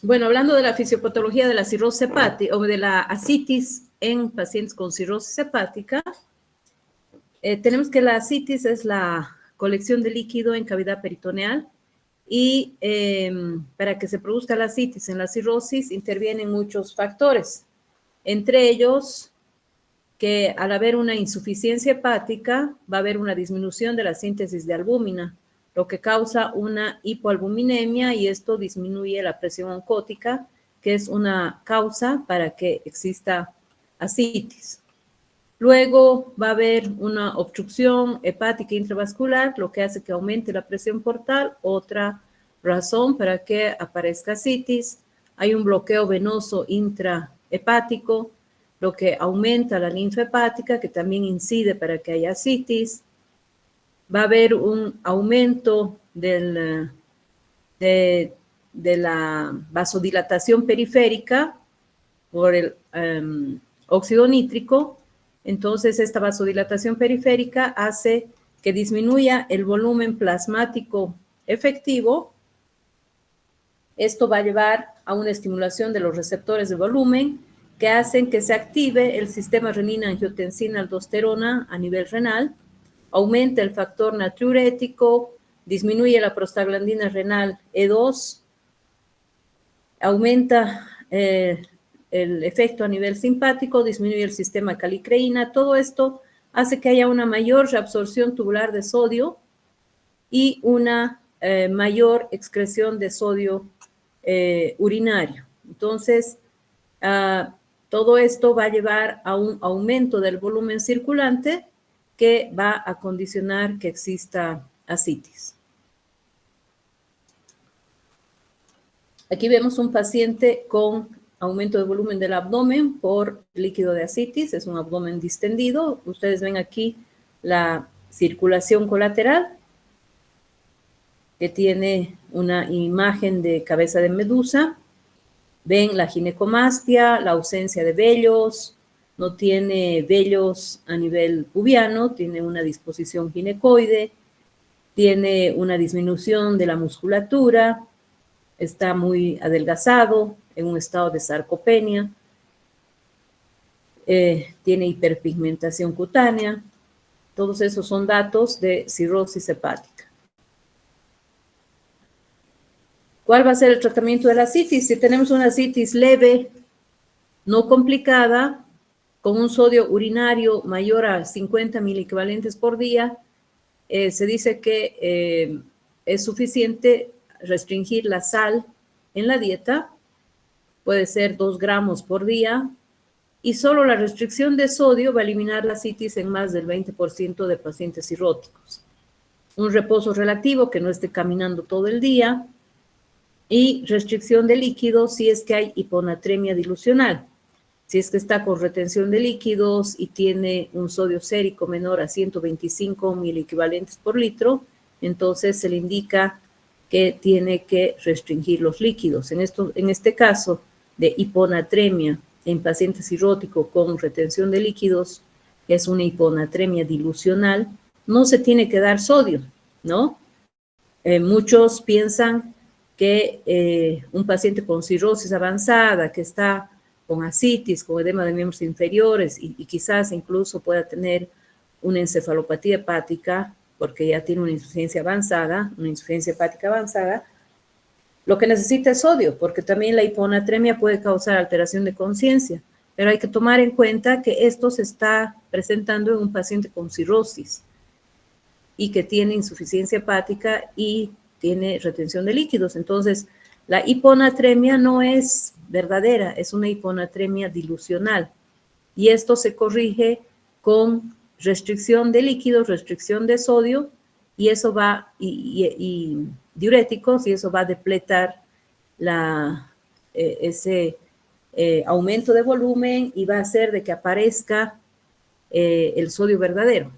Bueno, hablando de la fisiopatología de la cirrosis hepática o de la ascitis en pacientes con cirrosis hepática, tenemos que la ascitis es la colección de líquido en cavidad peritoneal y para que se produzca la ascitis en la cirrosis intervienen muchos factores, entre ellos que al haber una insuficiencia hepática va a haber una disminución de la síntesis de albúmina, lo que causa una hipoalbuminemia y esto disminuye la presión oncótica, que es una causa para que exista ascitis. Luego va a haber una obstrucción hepática intravascular, lo que hace que aumente la presión portal. Otra razón para que aparezca ascitis. Hay un bloqueo venoso intrahepático, lo que aumenta la linfa hepática, que también incide para que haya ascitis. Va a haber un aumento de la vasodilatación periférica por el óxido nítrico. Entonces, esta vasodilatación periférica hace que disminuya el volumen plasmático efectivo. Esto va a llevar a una estimulación de los receptores de volumen que hacen que se active el sistema renina-angiotensina-aldosterona a nivel renal, aumenta el factor natriurético, disminuye la prostaglandina renal E2, aumenta el efecto a nivel simpático, disminuye el sistema calicreína. Todo esto hace que haya una mayor reabsorción tubular de sodio y una mayor excreción de sodio urinario. Entonces, todo esto va a llevar a un aumento del volumen circulante que va a condicionar que exista ascitis. Aquí vemos un paciente con aumento de volumen del abdomen por líquido de ascitis, es un abdomen distendido. Ustedes ven aquí la circulación colateral, que tiene una imagen de cabeza de medusa. Ven la ginecomastia, la ausencia de vellos, no tiene vellos a nivel pubiano, tiene una disposición ginecoide, tiene una disminución de la musculatura, está muy adelgazado, en un estado de sarcopenia, tiene hiperpigmentación cutánea. Todos esos son datos de cirrosis hepática. ¿Cuál va a ser el tratamiento de la ascitis? Si tenemos una ascitis leve, no complicada, con un sodio urinario mayor a 50 miliequivalentes por día, se dice que es suficiente restringir la sal en la dieta, puede ser 2 gramos por día, y solo la restricción de sodio va a eliminar la ascitis en más del 20% de pacientes cirróticos. Un reposo relativo, que no esté caminando todo el día, y restricción de líquidos si es que hay hiponatremia dilucional. Si es que está con retención de líquidos y tiene un sodio sérico menor a 125 miliequivalentes por litro, entonces se le indica que tiene que restringir los líquidos. En este caso de hiponatremia en pacientes cirróticos con retención de líquidos, que es una hiponatremia dilucional, no se tiene que dar sodio, ¿no? Muchos piensan que un paciente con cirrosis avanzada, que está con ascitis, con edema de miembros inferiores y quizás incluso pueda tener una encefalopatía hepática, porque ya tiene una insuficiencia avanzada, una insuficiencia hepática avanzada, lo que necesita es sodio, porque también la hiponatremia puede causar alteración de conciencia, pero hay que tomar en cuenta que esto se está presentando en un paciente con cirrosis y que tiene insuficiencia hepática y tiene retención de líquidos. Entonces, la hiponatremia no es verdadera, es una hiponatremia dilucional. Y esto se corrige con restricción de líquidos, restricción de sodio, y eso va, y diuréticos, y eso va a depletar ese aumento de volumen y va a hacer de que aparezca el sodio verdadero.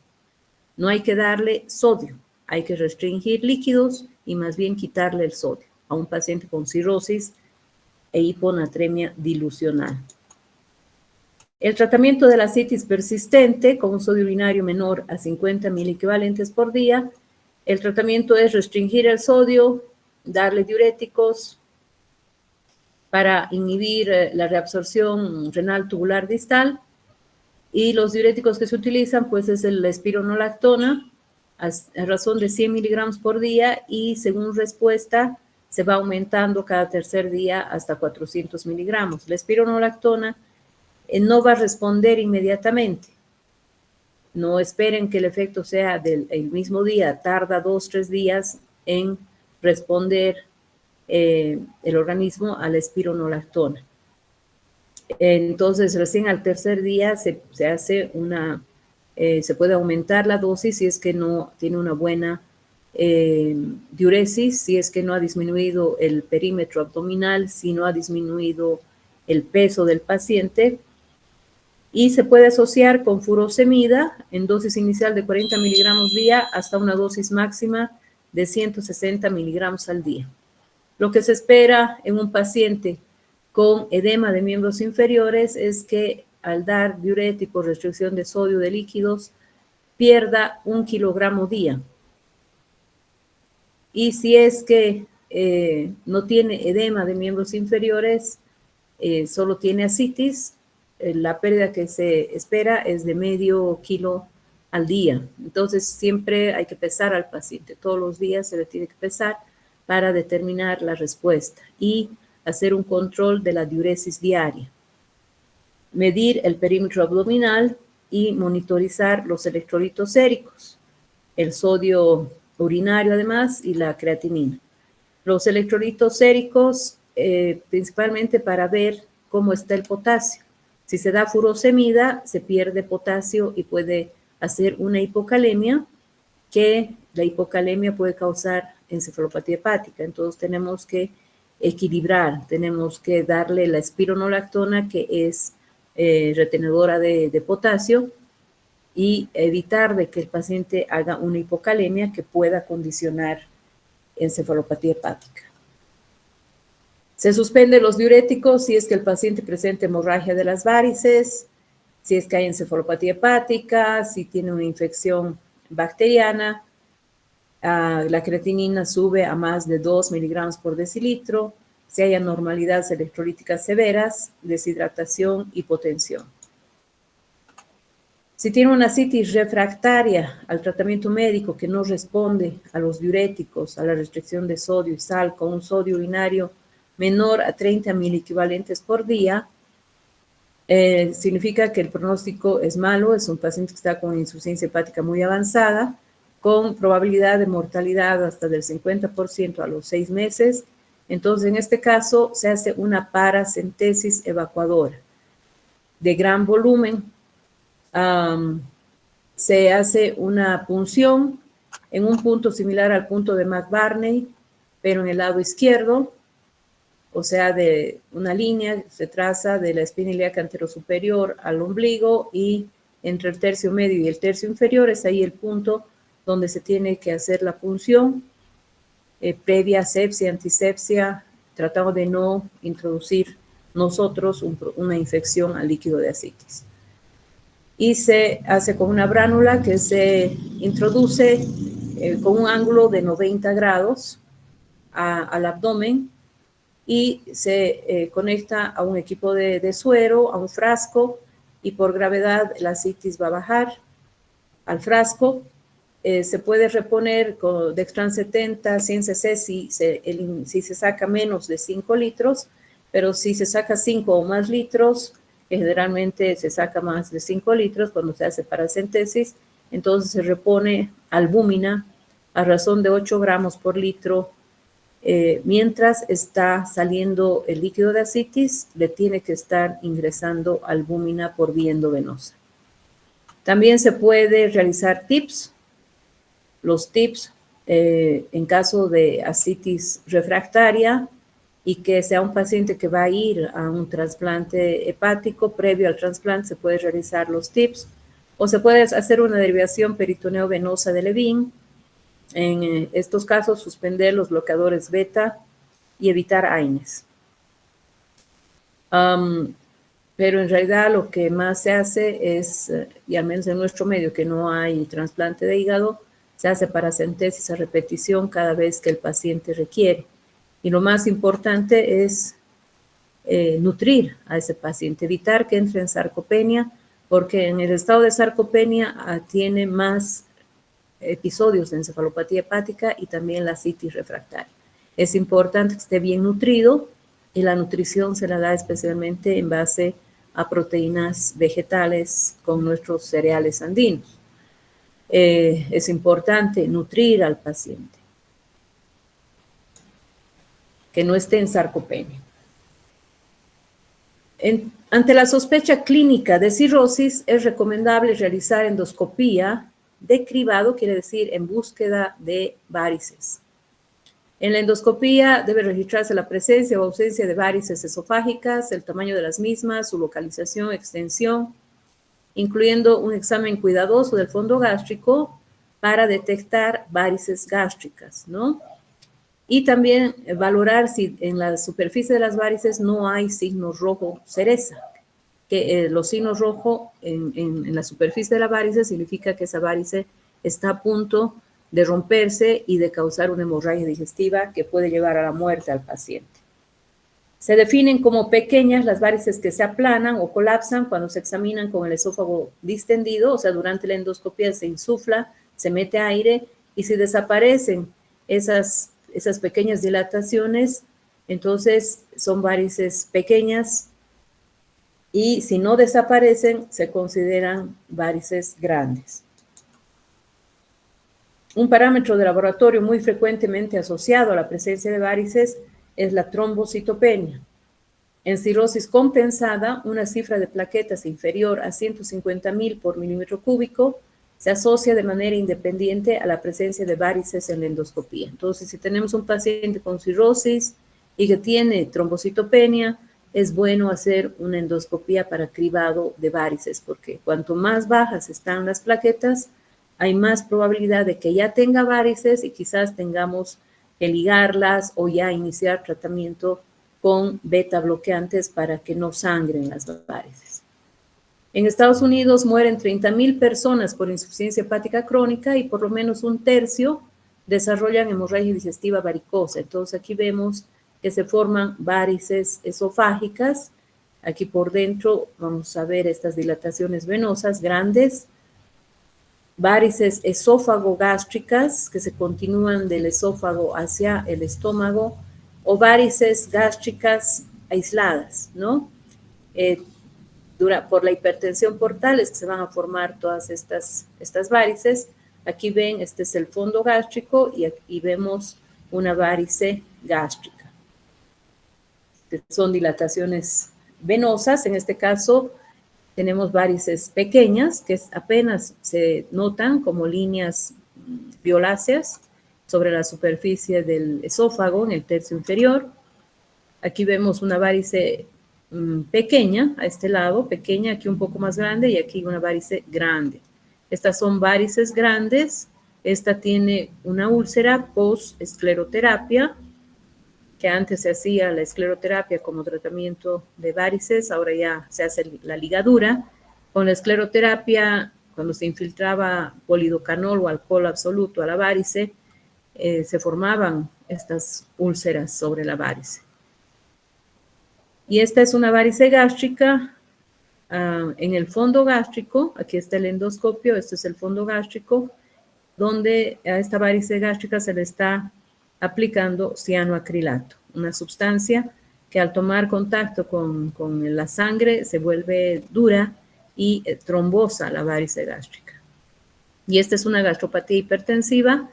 No hay que darle sodio, hay que restringir líquidos y más bien quitarle el sodio a un paciente con cirrosis e hiponatremia dilucional. El tratamiento de la ascitis persistente con un sodio urinario menor a 50 miliequivalentes por día, el tratamiento es restringir el sodio, darle diuréticos, para inhibir la reabsorción renal tubular distal. Y los diuréticos que se utilizan, pues, es la espironolactona, a razón de 100 miligramos por día, y según respuesta se va aumentando cada tercer día hasta 400 miligramos. La espironolactona no va a responder inmediatamente. No esperen que el efecto sea del mismo día, tarda 2-3 días en responder el organismo a la espironolactona. Entonces, recién al tercer día se hace se puede aumentar la dosis si es que no tiene una buena diuresis, si es que no ha disminuido el perímetro abdominal, si no ha disminuido el peso del paciente. Y se puede asociar con furosemida en dosis inicial de 40 miligramos día hasta una dosis máxima de 160 miligramos al día. Lo que se espera en un paciente con edema de miembros inferiores es que al dar diuréticos, restricción de sodio de líquidos, pierda 1 kilogramo día. Y si es que no tiene edema de miembros inferiores, solo tiene ascitis, la pérdida que se espera es de medio kilo al día. Entonces, siempre hay que pesar al paciente. Todos los días se le tiene que pesar para determinar la respuesta y hacer un control de la diuresis diaria. Medir el perímetro abdominal y monitorizar los electrolitos séricos, el sodio urinario además y la creatinina. Los electrolitos séricos, principalmente para ver cómo está el potasio. Si se da furosemida, se pierde potasio y puede hacer una hipocalemia, que la hipocalemia puede causar encefalopatía hepática. Entonces tenemos que equilibrar, tenemos que darle la espironolactona, que es retenedora de potasio, y evitar de que el paciente haga una hipocalemia que pueda condicionar encefalopatía hepática. Se suspenden los diuréticos si es que el paciente presenta hemorragia de las varices, si es que hay encefalopatía hepática, si tiene una infección bacteriana. La creatinina sube a más de 2 miligramos por decilitro, si hay anormalidades electrolíticas severas, deshidratación, hipotensión. Si tiene una ascitis refractaria al tratamiento médico que no responde a los diuréticos, a la restricción de sodio y sal, con un sodio urinario menor a 30 miliequivalentes por día, significa que el pronóstico es malo, es un paciente que está con insuficiencia hepática muy avanzada, con probabilidad de mortalidad hasta del 50% a los 6 meses. Entonces, en este caso, se hace una paracentesis evacuadora de gran volumen. Se hace una punción en un punto similar al punto de McBurney, pero en el lado izquierdo, o sea, de una línea se traza de la espina ilíaca anterosuperior al ombligo, y entre el tercio medio y el tercio inferior es ahí el punto donde se tiene que hacer la punción, previa sepsia, antisepsia, tratando de no introducir nosotros una infección al líquido de ascitis. Y se hace con una bránula que se introduce con un ángulo de 90 grados al abdomen, y se conecta a un equipo de suero, a un frasco, y por gravedad la ascitis va a bajar al frasco. Se puede reponer con Dextran 70, 100 cc si se saca menos de 5 litros, pero si se saca 5 o más litros, generalmente se saca más de 5 litros cuando se hace paracentesis, entonces se repone albúmina a razón de 8 gramos por litro. Mientras está saliendo el líquido de ascitis, le tiene que estar ingresando albúmina por vía endovenosa. También se puede realizar TIPS. Los TIPS, en caso de ascitis refractaria y que sea un paciente que va a ir a un trasplante hepático, previo al trasplante se puede realizar los TIPS, o se puede hacer una derivación peritoneo-venosa de Levin. En estos casos, suspender los bloqueadores beta y evitar AINES. Pero en realidad lo que más se hace es, y al menos en nuestro medio que no hay trasplante de hígado, se hace paracentesis a repetición cada vez que el paciente requiere. Y lo más importante es nutrir a ese paciente, evitar que entre en sarcopenia, porque en el estado de sarcopenia tiene más episodios de encefalopatía hepática y también la citis refractaria. Es importante que esté bien nutrido y la nutrición se la da especialmente en base a proteínas vegetales con nuestros cereales andinos. Es importante nutrir al paciente, que no esté en sarcopenia. Ante la sospecha clínica de cirrosis, es recomendable realizar endoscopía de cribado, quiere decir en búsqueda de varices. En la endoscopía debe registrarse la presencia o ausencia de varices esofágicas, el tamaño de las mismas, su localización, extensión, incluyendo un examen cuidadoso del fondo gástrico para detectar varices gástricas, ¿no? Y también valorar si en la superficie de las varices no hay signos rojo cereza, que los signos rojos en la superficie de la varice significa que esa varice está a punto de romperse y de causar una hemorragia digestiva que puede llevar a la muerte al paciente. Se definen como pequeñas las varices que se aplanan o colapsan cuando se examinan con el esófago distendido, o sea, durante la endoscopia se insufla, se mete aire y si desaparecen esas pequeñas dilataciones, entonces son varices pequeñas y si no desaparecen, se consideran varices grandes. Un parámetro de laboratorio muy frecuentemente asociado a la presencia de varices es la trombocitopenia. En cirrosis compensada, una cifra de plaquetas inferior a 150.000 por milímetro cúbico se asocia de manera independiente a la presencia de varices en la endoscopía. Entonces, si tenemos un paciente con cirrosis y que tiene trombocitopenia, es bueno hacer una endoscopía para cribado de varices, porque cuanto más bajas están las plaquetas, hay más probabilidad de que ya tenga varices y quizás tengamos que ligarlas o ya iniciar tratamiento con beta bloqueantes para que no sangren las varices. En Estados Unidos mueren 30.000 personas por insuficiencia hepática crónica y por lo menos un tercio desarrollan hemorragia digestiva varicosa. Entonces aquí vemos que se forman varices esofágicas. Aquí por dentro vamos a ver estas dilataciones venosas grandes, varices esófago-gástricas que se continúan del esófago hacia el estómago o varices gástricas aisladas, ¿no? Por la hipertensión portal es que se van a formar todas estas varices. Aquí ven, este es el fondo gástrico y aquí vemos una varice gástrica, que son dilataciones venosas. En este caso tenemos varices pequeñas que apenas se notan como líneas violáceas sobre la superficie del esófago en el tercio inferior. Aquí vemos una varice pequeña a este lado, pequeña, aquí un poco más grande y aquí una varice grande. Estas son varices grandes. Esta tiene una úlcera post-escleroterapia, que antes se hacía la escleroterapia como tratamiento de varices, ahora ya se hace la ligadura. Con la escleroterapia, cuando se infiltraba polidocanol o alcohol absoluto a la varice, se formaban estas úlceras sobre la varice. Y esta es una varice gástrica en el fondo gástrico. Aquí está el endoscopio, este es el fondo gástrico, donde a esta varice gástrica se le está aplicando cianoacrilato, una sustancia que al tomar contacto con la sangre se vuelve dura y trombosa la varice gástrica. Y esta es una gastropatía hipertensiva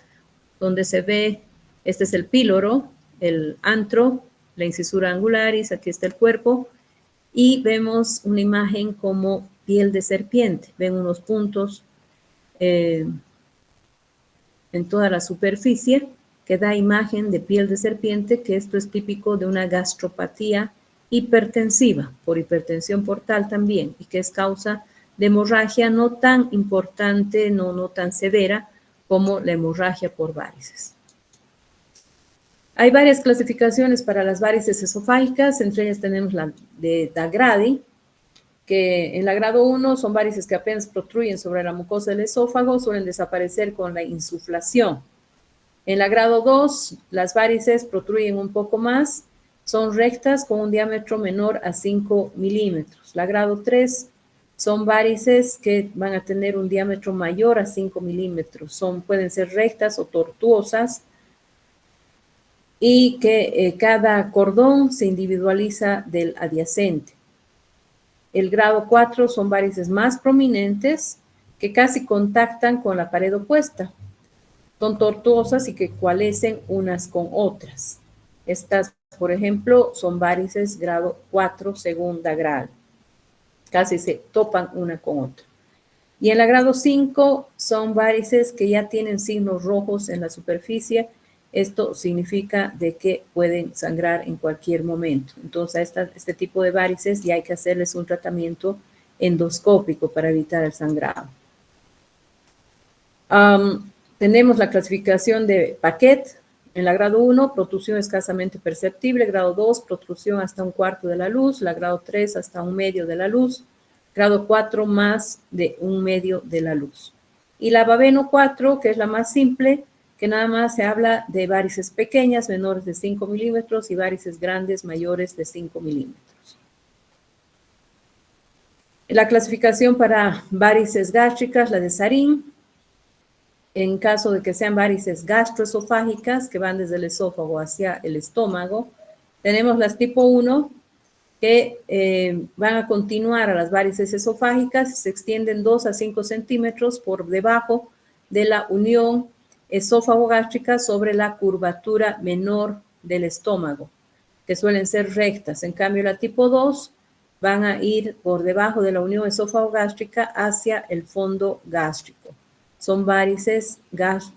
donde se ve, este es el píloro, el antro, la incisura angularis, aquí está el cuerpo, y vemos una imagen como piel de serpiente. Ven unos puntos en toda la superficie que da imagen de piel de serpiente, que esto es típico de una gastropatía hipertensiva, por hipertensión portal también, y que es causa de hemorragia no tan importante, no tan severa como la hemorragia por varices. Hay varias clasificaciones para las varices esofágicas, entre ellas tenemos la de Dagradi, que en la grado 1 son varices que apenas protruyen sobre la mucosa del esófago, suelen desaparecer con la insuflación. En la grado 2, las varices protruyen un poco más son rectas con un diámetro menor a 5 milímetros. La grado 3 son varices que van a tener un diámetro mayor a 5 milímetros. Pueden ser rectas o tortuosas y que cada cordón se individualiza del adyacente. El grado 4 son varices más prominentes que casi contactan con la pared opuesta. Son tortuosas y que coalescen unas con otras. Estas, por ejemplo, son varices grado 4, segunda grado. Casi se topan una con otra. Y en la grado 5 son varices que ya tienen signos rojos en la superficie. Esto significa de que pueden sangrar en cualquier momento. Entonces, este tipo de varices ya hay que hacerles un tratamiento endoscópico para evitar el sangrado. Tenemos la clasificación de Paquet. En la grado 1, protrusión escasamente perceptible. Grado 2, protrusión hasta 1/4 de la luz. La grado 3, hasta 1/2 de la luz. Grado 4, más de 1/2 de la luz. Y la Baveno 4, que es la más simple, que nada más se habla de varices pequeñas, menores de 5 milímetros, y varices grandes, mayores de 5 milímetros. La clasificación para varices gástricas, la de Sarin. En caso de que sean varices gastroesofágicas, que van desde el esófago hacia el estómago, tenemos las tipo 1, que van a continuar a las varices esofágicas, se extienden 2 a 5 centímetros por debajo de la unión esófago-gástrica sobre la curvatura menor del estómago, que suelen ser rectas. En cambio, la tipo 2 van a ir por debajo de la unión esófago-gástrica hacia el fondo gástrico. Son varices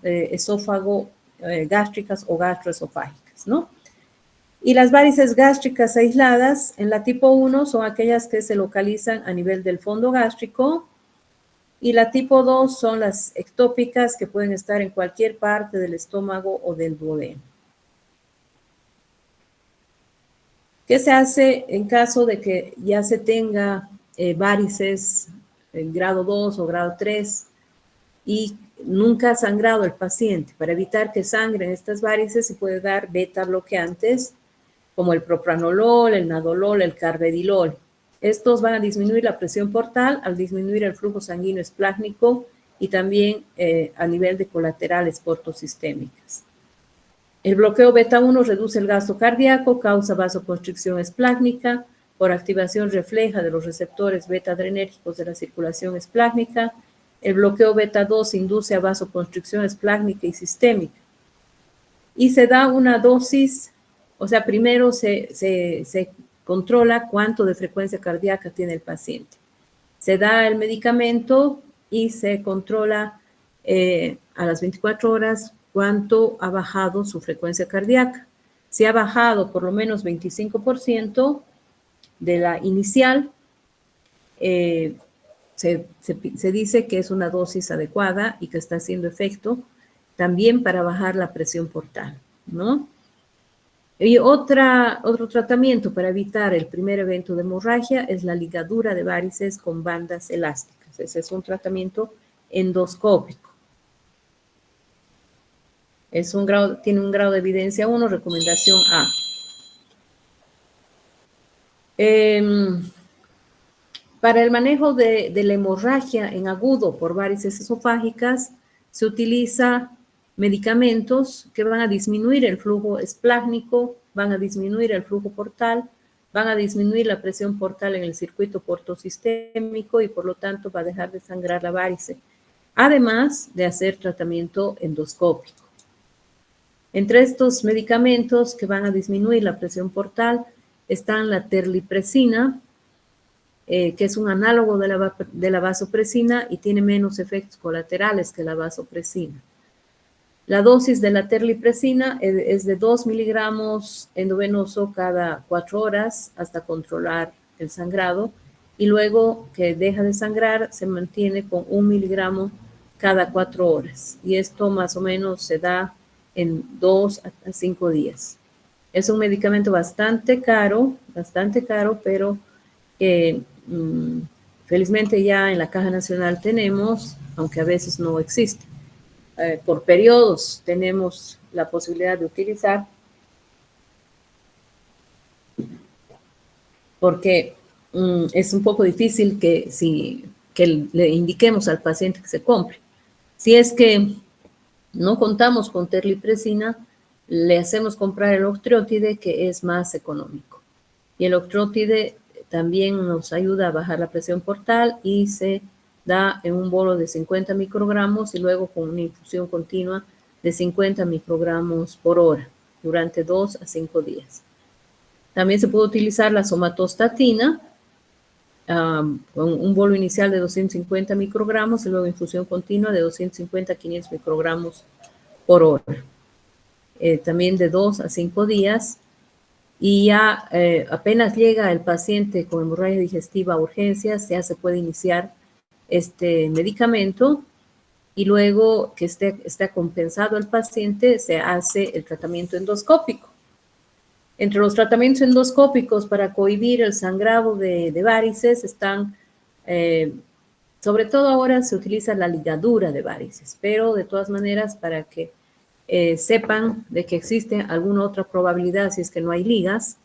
esófago-gástricas o gastroesofágicas, ¿no? Y las varices gástricas aisladas en la tipo 1 son aquellas que se localizan a nivel del fondo gástrico, y la tipo 2 son las ectópicas, que pueden estar en cualquier parte del estómago o del duodeno. ¿Qué se hace en caso de que ya se tenga varices en grado 2 o grado 3 y nunca ha sangrado el paciente? Para evitar que sangren estas varices se puede dar beta bloqueantes como el propranolol, el nadolol, el carvedilol. Estos van a disminuir la presión portal al disminuir el flujo sanguíneo esplácnico y también a nivel de colaterales portosistémicas. El bloqueo beta 1 reduce el gasto cardíaco, causa vasoconstricción esplácnica por activación refleja de los receptores beta adrenérgicos de la circulación esplácnica. El bloqueo beta 2 induce a vasoconstricción esplácnica y sistémica. Y se da una dosis, o sea, primero se controla cuánto de frecuencia cardíaca tiene el paciente. Se da el medicamento y se controla a las 24 horas cuánto ha bajado su frecuencia cardíaca. Si ha bajado por lo menos 25% de la inicial, se dice que es una dosis adecuada y que está haciendo efecto también para bajar la presión portal, ¿no? Y otro tratamiento para evitar el primer evento de hemorragia es la ligadura de varices con bandas elásticas. Ese es un tratamiento endoscópico. Tiene un grado de evidencia 1, recomendación A. Para el manejo de la hemorragia en agudo por varices esofágicas, se utiliza medicamentos que van a disminuir el flujo esplácnico, van a disminuir el flujo portal, van a disminuir la presión portal en el circuito portosistémico y por lo tanto va a dejar de sangrar la varice, además de hacer tratamiento endoscópico. Entre estos medicamentos que van a disminuir la presión portal están la terlipresina, que es un análogo de la vasopresina y tiene menos efectos colaterales que la vasopresina. La dosis de la terlipresina es de 2 miligramos endovenoso cada 4 horas hasta controlar el sangrado, y luego que deja de sangrar se mantiene con 1 miligramo cada 4 horas. Y esto más o menos se da en 2 a 5 días. Es un medicamento bastante caro, pero felizmente ya en la Caja Nacional tenemos, aunque a veces no existe. Por periodos tenemos la posibilidad de utilizar. porque es un poco difícil que le indiquemos al paciente que se compre. Si es que no contamos con terlipresina, le hacemos comprar el octreotide, que es más económico. Y el octreotide también nos ayuda a bajar la presión portal y se da en un bolo de 50 microgramos y luego con una infusión continua de 50 microgramos por hora durante 2 a 5 días. También se puede utilizar la somatostatina con un bolo inicial de 250 microgramos y luego infusión continua de 250 a 500 microgramos por hora. También de 2 a 5 días. Y ya apenas llega el paciente con hemorragia digestiva a urgencias, ya se puede iniciar este medicamento y luego que esté compensado el paciente, se hace el tratamiento endoscópico. Entre los tratamientos endoscópicos para cohibir el sangrado de varices están, sobre todo ahora se utiliza la ligadura de varices, pero de todas maneras para que sepan de que existe alguna otra probabilidad si es que no hay ligas,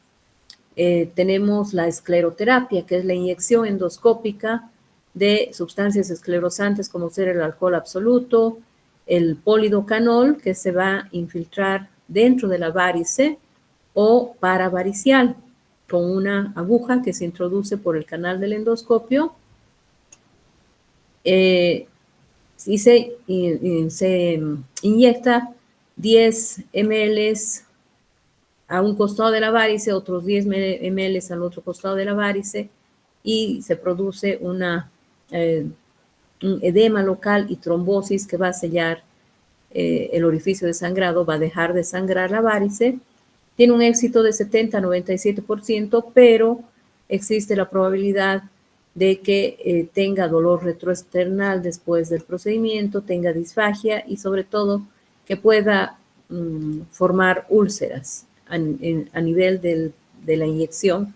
tenemos la escleroterapia, que es la inyección endoscópica de sustancias esclerosantes como ser el alcohol absoluto, el polidocanol, que se va a infiltrar dentro de la varice, o paravaricial, con una aguja que se introduce por el canal del endoscopio y se inyecta 10 ml a un costado de la varice, otros 10 ml al otro costado de la varice, y se produce un edema local y trombosis que va a sellar el orificio de sangrado, va a dejar de sangrar la varice. Tiene un éxito de 70 a 97%, pero existe la probabilidad de que tenga dolor retroesternal después del procedimiento, tenga disfagia y sobre todo que pueda formar úlceras a nivel de la inyección,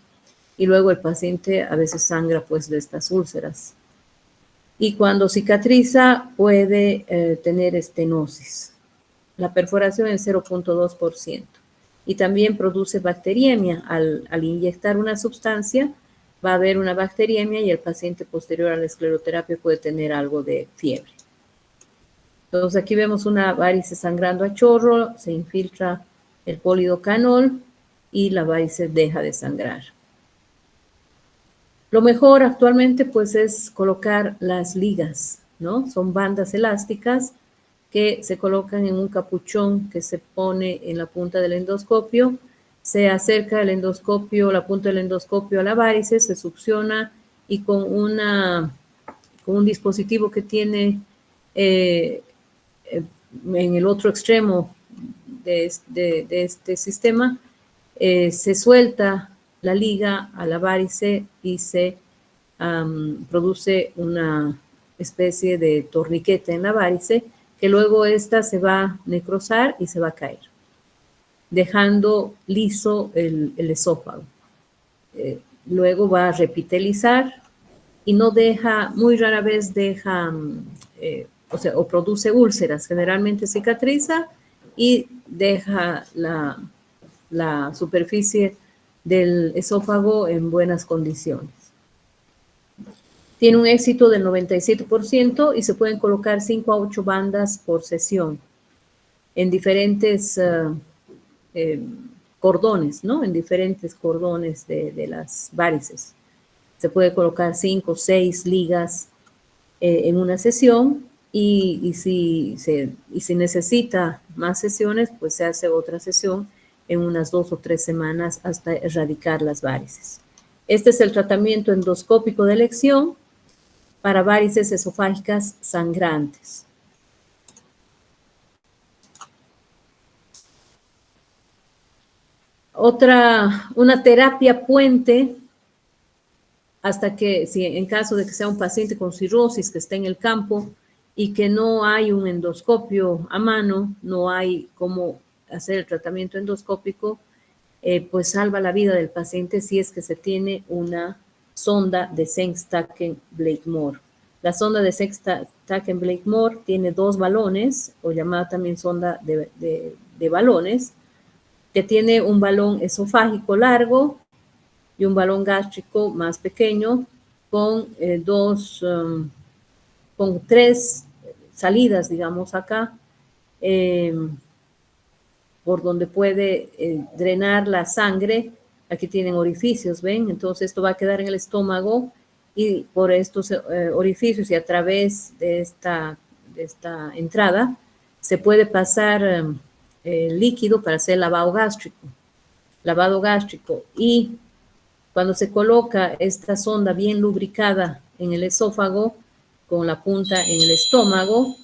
y luego el paciente a veces sangra pues de estas úlceras. Y cuando cicatriza puede tener estenosis. La perforación es 0.2%. Y también produce bacteriemia. Al inyectar una sustancia va a haber una bacteriemia y el paciente posterior a la escleroterapia puede tener algo de fiebre. Entonces aquí vemos una varice sangrando a chorro, se infiltra el polidocanol y la varice deja de sangrar. Lo mejor actualmente pues es colocar las ligas, ¿no? Son bandas elásticas que se colocan en un capuchón que se pone en la punta del endoscopio, se acerca el endoscopio, la punta del endoscopio a la varice, se succiona y con un dispositivo que tiene en el otro extremo de este sistema, se suelta la liga a la varice y se produce una especie de torniquete en la varice, que luego esta se va a necrosar y se va a caer, dejando liso el esófago. Luego va a repitelizar y no deja, muy rara vez deja, o produce úlceras, generalmente cicatriza y deja la superficie del esófago en buenas condiciones. Tiene un éxito del 97% y se pueden colocar 5 a 8 bandas por sesión en diferentes cordones, ¿no? En diferentes cordones de las varices. Se puede colocar 5 o 6 ligas en una sesión y si necesita más sesiones, pues se hace otra sesión en unas 2 o 3 semanas hasta erradicar las varices. Este es el tratamiento endoscópico de elección para varices esofágicas sangrantes. Una terapia puente, hasta que, si en caso de que sea un paciente con cirrosis que esté en el campo y que no hay un endoscopio a mano, no hay cómo hacer el tratamiento endoscópico, pues salva la vida del paciente si es que se tiene una sonda de Sengstaken-Blakemore. La sonda de Sengstaken-Blakemore tiene 2 balones, o llamada también sonda de balones, que tiene un balón esofágico largo y un balón gástrico más pequeño con con 3 salidas, digamos acá, por donde puede drenar la sangre. Aquí tienen orificios, ¿ven? Entonces esto va a quedar en el estómago y por estos orificios y a través de esta entrada se puede pasar líquido para hacer lavado gástrico. Y cuando se coloca esta sonda bien lubricada en el esófago, con la punta en el estómago,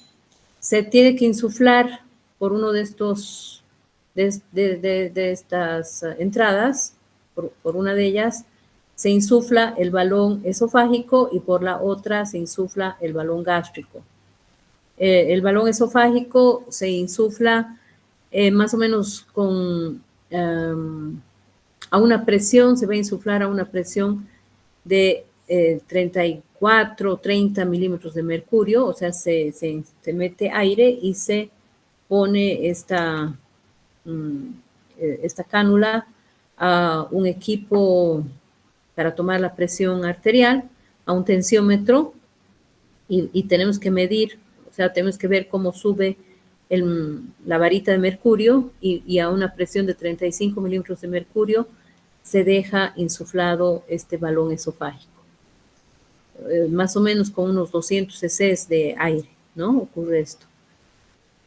se tiene que insuflar por uno de estos, de estas entradas, por una de ellas, se insufla el balón esofágico y por la otra se insufla el balón gástrico. El balón esofágico se insufla más o menos con a una presión, se va a insuflar a una presión de 34, 30 milímetros de mercurio, o sea, se mete aire y se pone esta cánula a un equipo para tomar la presión arterial, a un tensiómetro, y tenemos que medir, o sea, tenemos que ver cómo sube la varita de mercurio y a una presión de 35 milímetros de mercurio se deja insuflado este balón esofágico. Más o menos con unos 200 cc de aire, ¿no? Ocurre esto.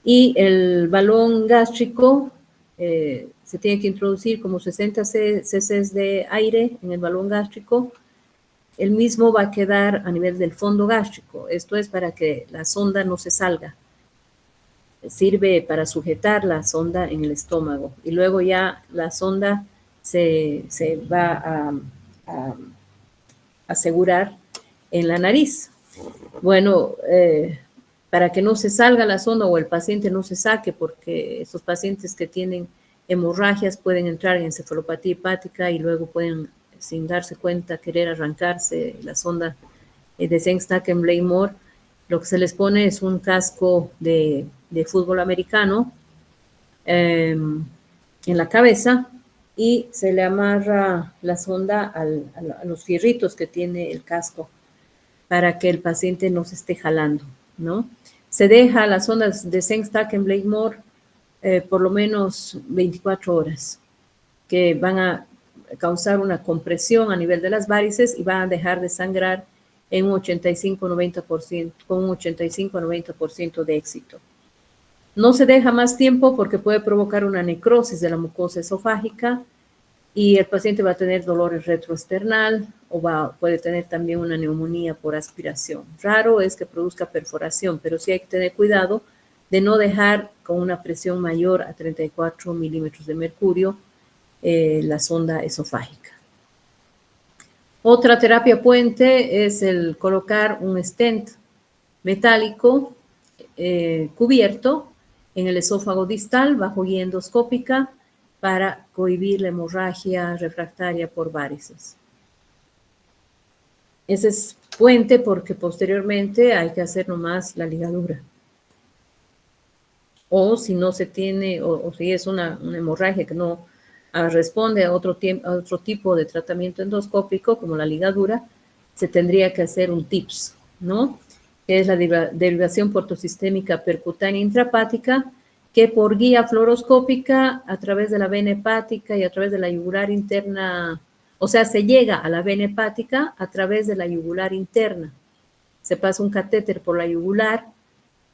Y el balón gástrico se tiene que introducir como 60 cc de aire en el balón gástrico. El mismo va a quedar a nivel del fondo gástrico. Esto es para que la sonda no se salga. Sirve para sujetar la sonda en el estómago. Y luego ya la sonda se va a asegurar en la nariz. Bueno, para que no se salga la sonda o el paciente no se saque, porque esos pacientes que tienen hemorragias pueden entrar en encefalopatía hepática y luego pueden, sin darse cuenta, querer arrancarse la sonda de Sengstaken-Blaymore. Lo que se les pone es un casco de fútbol americano en la cabeza y se le amarra la sonda a los fierritos que tiene el casco para que el paciente no se esté jalando, ¿no? Se deja las sondas de Sengstaken-Blaymore por lo menos 24 horas, que van a causar una compresión a nivel de las varices y van a dejar de sangrar en un 85-90%, con un 85-90% de éxito. No se deja más tiempo porque puede provocar una necrosis de la mucosa esofágica y el paciente va a tener dolor en retroesternal o puede tener también una neumonía por aspiración. Raro es que produzca perforación, pero sí hay que tener cuidado de no dejar con una presión mayor a 34 milímetros de mercurio la sonda esofágica. Otra terapia puente es el colocar un stent metálico cubierto en el esófago distal bajo guía endoscópica para cohibir la hemorragia refractaria por varices. Ese es puente porque posteriormente hay que hacer nomás la ligadura. O si no se tiene, o si es una hemorragia que no responde a otro tipo de tratamiento endoscópico, como la ligadura, se tendría que hacer un TIPS, ¿no? Que es la derivación portosistémica percutánea intrahepática, que por guía fluoroscópica a través de la vena hepática y a través de la yugular interna, o sea, se llega a la vena hepática a través de la yugular interna. Se pasa un catéter por la yugular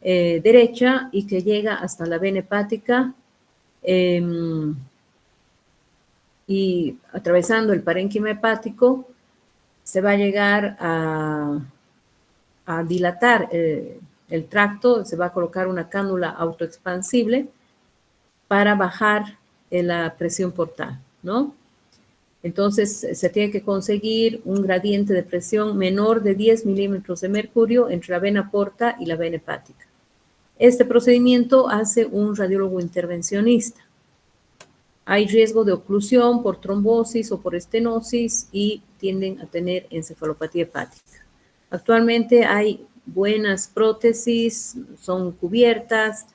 derecha y que llega hasta la vena hepática y atravesando el parénquima hepático se va a llegar a dilatar el tracto, se va a colocar una cánula autoexpansible para bajar la presión portal, ¿no? Entonces, se tiene que conseguir un gradiente de presión menor de 10 milímetros de mercurio entre la vena porta y la vena hepática. Este procedimiento hace un radiólogo intervencionista. Hay riesgo de oclusión por trombosis o por estenosis y tienden a tener encefalopatía hepática. Actualmente hay buenas prótesis, son cubiertas,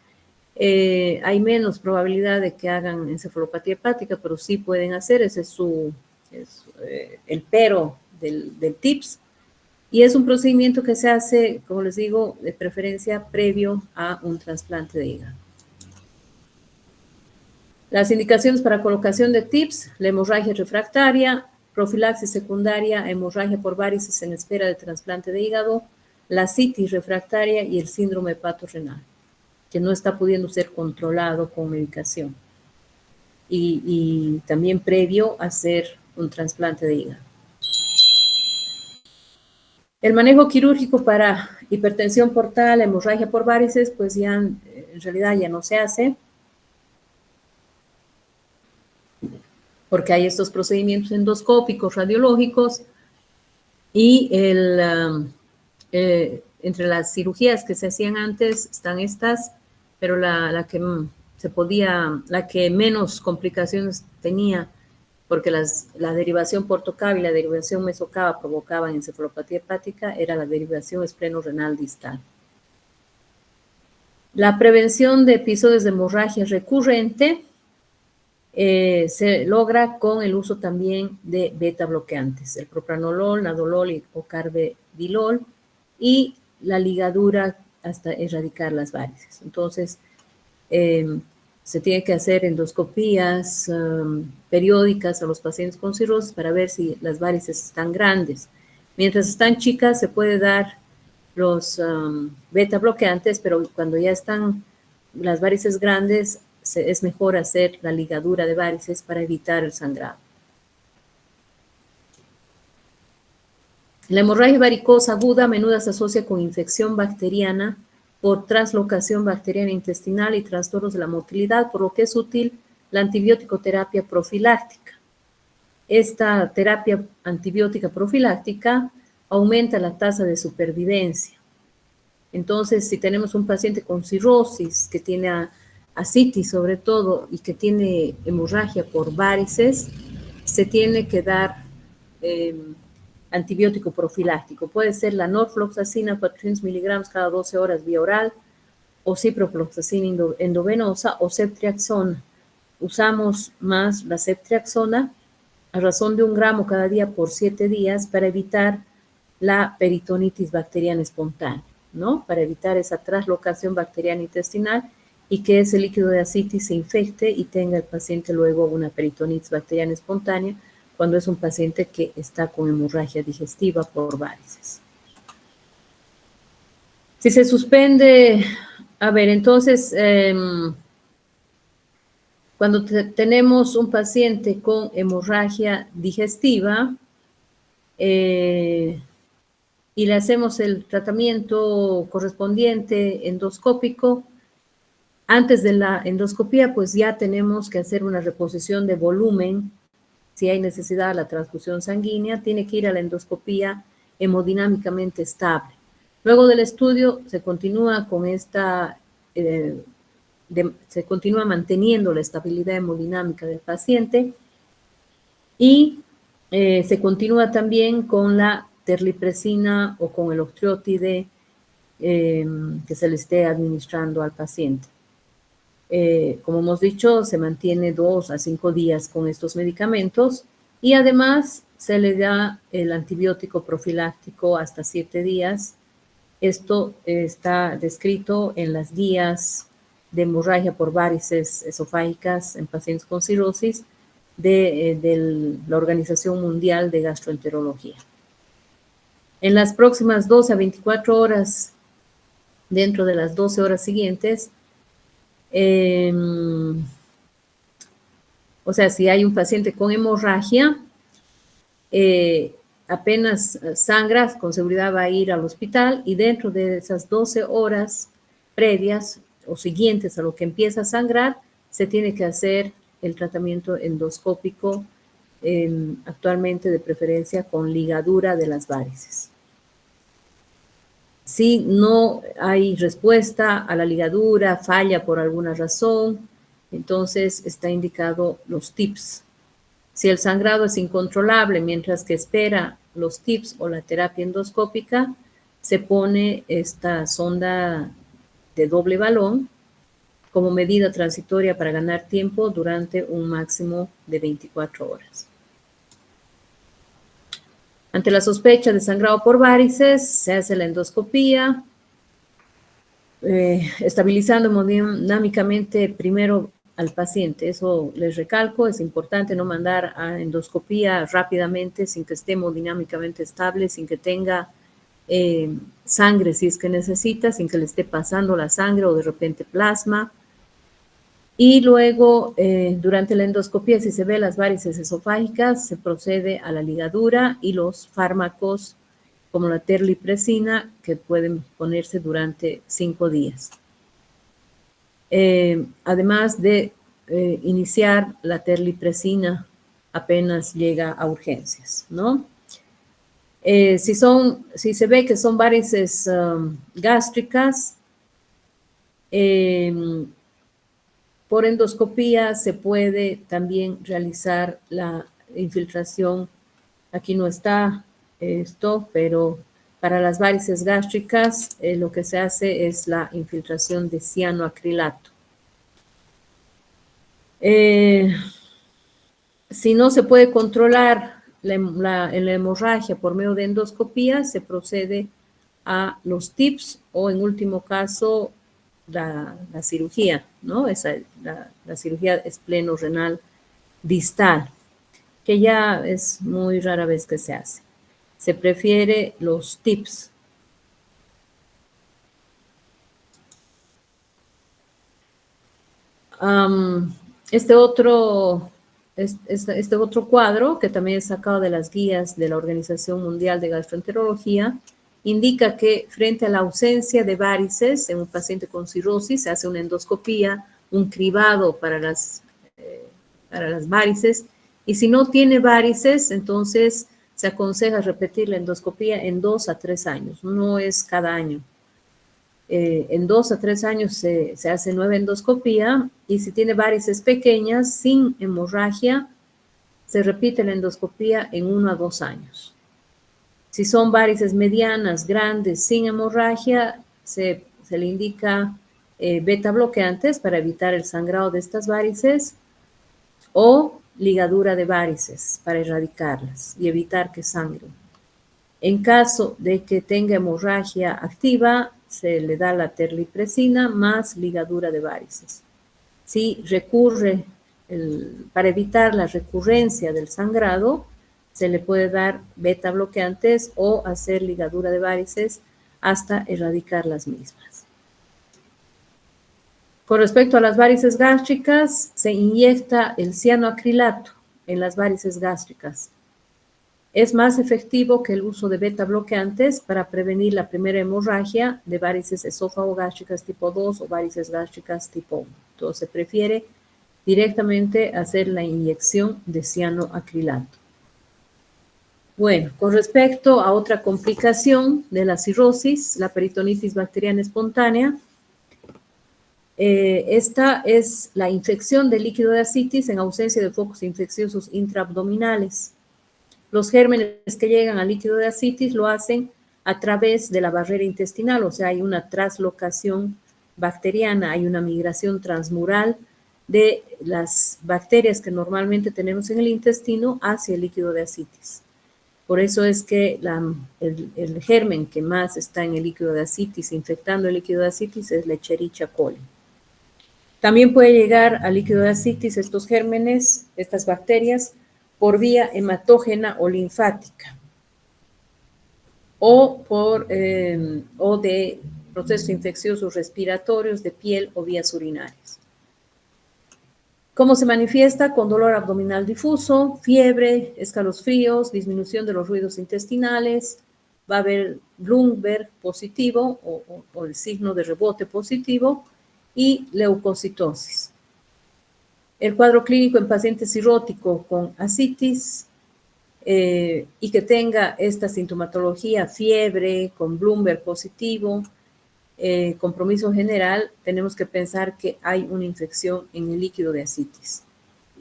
hay menos probabilidad de que hagan encefalopatía hepática, pero sí pueden hacer, ese es el pero del TIPS, y es un procedimiento que se hace, como les digo, de preferencia previo a un trasplante de hígado. Las indicaciones para colocación de TIPS: la hemorragia refractaria, profilaxis secundaria, hemorragia por varices en espera de trasplante de hígado, la citis refractaria y el síndrome hepatorrenal, que no está pudiendo ser controlado con medicación. Y también previo a hacer un trasplante de hígado. El manejo quirúrgico para hipertensión portal, hemorragia por varices, pues ya en realidad ya no se hace, porque hay estos procedimientos endoscópicos, radiológicos, y entre las cirugías que se hacían antes están estas, pero la que menos complicaciones tenía, porque la derivación portocava y la derivación mesocava provocaban encefalopatía hepática, era la derivación esplenorenal distal. La prevención de episodios de hemorragia recurrente se logra con el uso también de beta bloqueantes, el propranolol, nadolol o carvedilol, y la ligadura hasta erradicar las varices. Entonces, se tiene que hacer endoscopías periódicas a los pacientes con cirrosis para ver si las varices están grandes. Mientras están chicas se puede dar los beta bloqueantes, pero cuando ya están las varices grandes es mejor hacer la ligadura de varices para evitar el sangrado. La hemorragia varicosa aguda a menudo se asocia con infección bacteriana por translocación bacteriana intestinal y trastornos de la motilidad, por lo que es útil la antibiótico-terapia profiláctica. Esta terapia antibiótica profiláctica aumenta la tasa de supervivencia. Entonces, si tenemos un paciente con cirrosis, que tiene ascitis sobre todo, y que tiene hemorragia por varices, se tiene que dar antibiótico profiláctico. Puede ser la norfloxacina, 400 miligramos cada 12 horas vía oral, o ciprofloxacina endovenosa o ceftriaxona. Usamos más la ceftriaxona a razón de 1 gramo cada día por 7 días para evitar la peritonitis bacteriana espontánea, ¿no? Para evitar esa translocación bacteriana intestinal y que ese líquido de ascitis se infecte y tenga el paciente luego una peritonitis bacteriana espontánea, cuando es un paciente que está con hemorragia digestiva por varices. Si se suspende, entonces, cuando tenemos un paciente con hemorragia digestiva y le hacemos el tratamiento correspondiente endoscópico, antes de la endoscopía, pues ya tenemos que hacer una reposición de volumen. Si hay necesidad de la transfusión sanguínea, tiene que ir a la endoscopía hemodinámicamente estable. Luego del estudio se continúa con se continúa manteniendo la estabilidad hemodinámica del paciente y se continúa también con la terlipresina o con el octreotide que se le esté administrando al paciente. Como hemos dicho, se mantiene 2 a 5 días con estos medicamentos y además se le da el antibiótico profiláctico hasta 7 días. Esto está descrito en las guías de hemorragia por varices esofágicas en pacientes con cirrosis de la Organización Mundial de Gastroenterología. En las próximas 12 a 24 horas, dentro de las 12 horas siguientes, o sea, si hay un paciente con hemorragia, apenas sangra, con seguridad va a ir al hospital y dentro de esas 12 horas previas o siguientes a lo que empieza a sangrar, se tiene que hacer el tratamiento endoscópico, actualmente de preferencia con ligadura de las varices. Si no hay respuesta a la ligadura, falla por alguna razón, entonces está indicado los TIPS. Si el sangrado es incontrolable mientras que espera los TIPS o la terapia endoscópica, se pone esta sonda de doble balón como medida transitoria para ganar tiempo durante un máximo de 24 horas. Ante la sospecha de sangrado por varices, se hace la endoscopía, estabilizando hemodinámicamente primero al paciente. Eso les recalco, es importante no mandar a endoscopía rápidamente sin que esté hemodinámicamente estable, sin que tenga sangre si es que necesita, sin que le esté pasando la sangre o de repente plasma. Y luego, durante la endoscopía, si se ve las varices esofágicas, se procede a la ligadura y los fármacos como la terlipresina, que pueden ponerse durante 5 días. Además de iniciar la terlipresina apenas llega a urgencias, ¿no? Si se ve que son varices gástricas, por endoscopía se puede también realizar la infiltración. Aquí no está esto, pero para las varices gástricas lo que se hace es la infiltración de cianoacrilato. Si no se puede controlar la hemorragia por medio de endoscopía, se procede a los TIPS o en último caso la cirugía, ¿no? La cirugía espleno-renal distal, que ya es muy rara vez que se hace. Se prefiere los TIPS. Este otro cuadro, que también es sacado de las guías de la Organización Mundial de Gastroenterología, indica que frente a la ausencia de varices en un paciente con cirrosis, se hace una endoscopía, un cribado para las varices, y si no tiene varices, entonces se aconseja repetir la endoscopía en 2 a 3 años, no es cada año. En 2 a 3 años se hace nueva endoscopía, y si tiene varices pequeñas sin hemorragia, se repite la endoscopía en 1 a 2 años. Si son varices medianas, grandes, sin hemorragia, se le indica beta bloqueantes para evitar el sangrado de estas varices o ligadura de varices para erradicarlas y evitar que sangren. En caso de que tenga hemorragia activa, se le da la terlipresina más ligadura de varices. Si recurre, para evitar la recurrencia del sangrado, se le puede dar beta bloqueantes o hacer ligadura de varices hasta erradicar las mismas. Con respecto a las varices gástricas, se inyecta el cianoacrilato en las varices gástricas. Es más efectivo que el uso de beta bloqueantes para prevenir la primera hemorragia de varices esófago-gástricas tipo 2 o varices gástricas tipo 1. Entonces, se prefiere directamente hacer la inyección de cianoacrilato. Bueno, con respecto a otra complicación de la cirrosis, la peritonitis bacteriana espontánea, esta es la infección del líquido de ascitis en ausencia de focos infecciosos intraabdominales. Los gérmenes que llegan al líquido de ascitis lo hacen a través de la barrera intestinal, o sea, hay una translocación bacteriana, hay una migración transmural de las bacterias que normalmente tenemos en el intestino hacia el líquido de ascitis. Por eso es que el germen que más está en el líquido de ascitis, infectando el líquido de ascitis, es la Escherichia coli. También puede llegar al líquido de ascitis estos gérmenes, estas bacterias, por vía hematógena o linfática, o de procesos infecciosos respiratorios de piel o vías urinarias. ¿Cómo se manifiesta? Con dolor abdominal difuso, fiebre, escalofríos, disminución de los ruidos intestinales, va a haber Bloomberg positivo o el signo de rebote positivo y leucocitosis. El cuadro clínico en paciente cirrótico con ascitis y que tenga esta sintomatología, fiebre, con Bloomberg positivo, compromiso general, tenemos que pensar que hay una infección en el líquido de ascitis.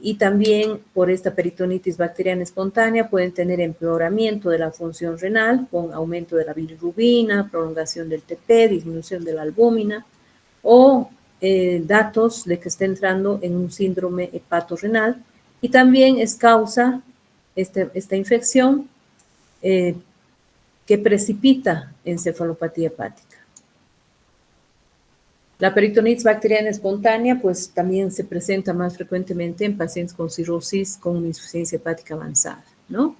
Y también por esta peritonitis bacteriana espontánea pueden tener empeoramiento de la función renal con aumento de la bilirrubina, prolongación del TP, disminución de la albúmina o datos de que esté entrando en un síndrome hepatorrenal, y también es causa esta infección que precipita encefalopatía hepática. La peritonitis bacteriana espontánea, pues también se presenta más frecuentemente en pacientes con cirrosis con una insuficiencia hepática avanzada, ¿no?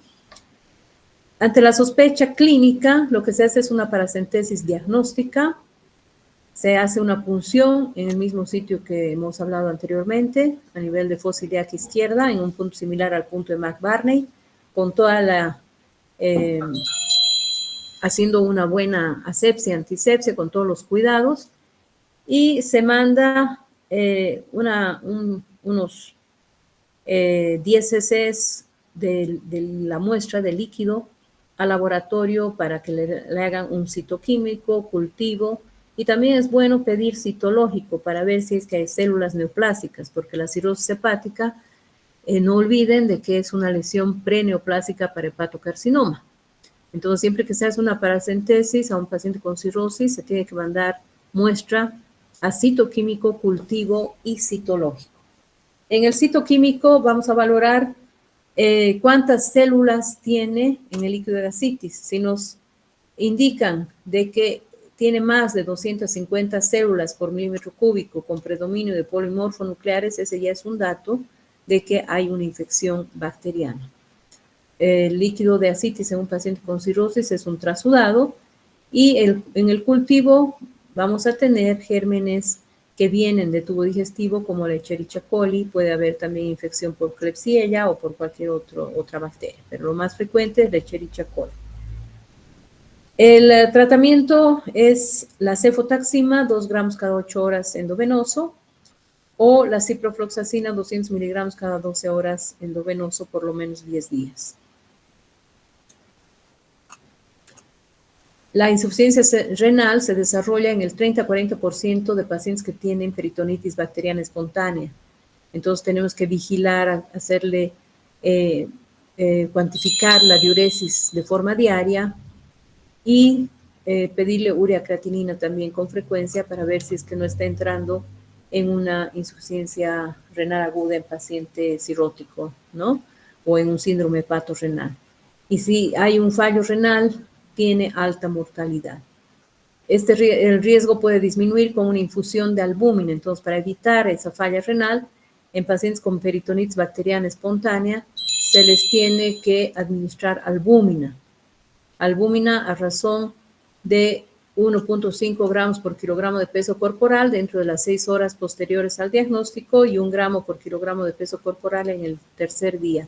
Ante la sospecha clínica, lo que se hace es una paracentesis diagnóstica, se hace una punción en el mismo sitio que hemos hablado anteriormente, a nivel de fosa ilíaca izquierda, en un punto similar al punto de McBurney, con toda la, haciendo una buena asepsia, antisepsia, con todos los cuidados, y se manda unos 10 cc de la muestra de líquido al laboratorio para que le hagan un citoquímico, cultivo, y también es bueno pedir citológico para ver si es que hay células neoplásicas, porque la cirrosis hepática, no olviden de que es una lesión preneoplásica para hepatocarcinoma. Entonces, siempre que se hace una paracentesis a un paciente con cirrosis, se tiene que mandar muestra a citoquímico, cultivo y citológico. En el citoquímico vamos a valorar cuántas células tiene en el líquido de ascitis. Si nos indican de que tiene más de 250 células por milímetro cúbico con predominio de polimorfonucleares, ese ya es un dato de que hay una infección bacteriana. El líquido de ascitis en un paciente con cirrosis es un trasudado y en el cultivo vamos a tener gérmenes que vienen de tubo digestivo como la Escherichia coli, puede haber también infección por Klebsiella o por cualquier otra bacteria, pero lo más frecuente es la Escherichia coli. El tratamiento es la cefotaxima, 2 gramos cada 8 horas endovenoso, o la ciprofloxacina, 200 miligramos cada 12 horas endovenoso por lo menos 10 días. La insuficiencia renal se desarrolla en el 30-40% de pacientes que tienen peritonitis bacteriana espontánea. Entonces tenemos que vigilar, hacerle, cuantificar la diuresis de forma diaria y pedirle ureacreatinina también con frecuencia para ver si es que no está entrando en una insuficiencia renal aguda en paciente cirrótico, ¿no? O en un síndrome hepatorrenal. Y si hay un fallo renal, tiene alta mortalidad. El riesgo puede disminuir con una infusión de albúmina. Entonces, para evitar esa falla renal, en pacientes con peritonitis bacteriana espontánea, se les tiene que administrar albúmina. Albúmina a razón de 1.5 gramos por kilogramo de peso corporal dentro de las 6 horas posteriores al diagnóstico y 1 gramo por kilogramo de peso corporal en el tercer día.